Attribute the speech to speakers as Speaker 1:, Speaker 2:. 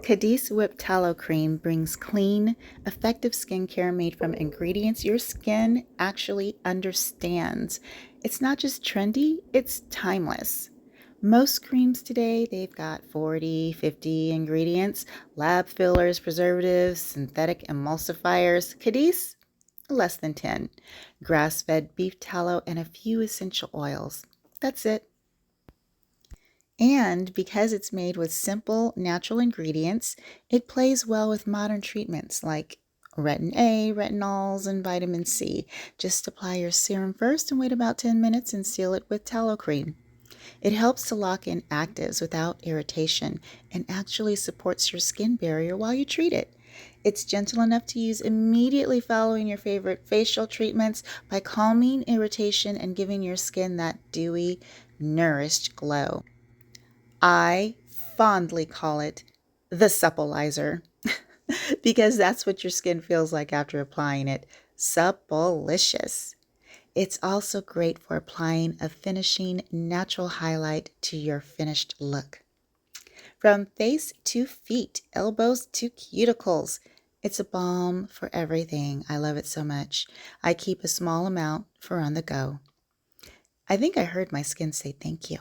Speaker 1: Caddise Whipped Tallow Cream brings clean, effective skincare made from ingredients your skin actually understands. It's not just trendy, it's timeless. Most creams today, they've got 40, 50 ingredients, lab fillers, preservatives, synthetic emulsifiers. Caddise, less than 10. Grass-fed beef tallow and a few essential oils. That's it. And because it's made with simple, natural ingredients, it plays well with modern treatments like Retin-A, retinols, and vitamin C. Just apply your serum first and wait about 10 minutes and seal it with tallow cream. It helps to lock in actives without irritation and actually supports your skin barrier while you treat it. It's gentle enough to use immediately following your favorite facial treatments by calming irritation and giving your skin that dewy, nourished glow. I fondly call it the supplizer because that's what your skin feels like after applying it. Supplicious. It's also great for applying a finishing natural highlight to your finished look. From face to feet, elbows to cuticles, it's a balm for everything. I love it so much. I keep a small amount for on the go. I think I heard my skin say thank you.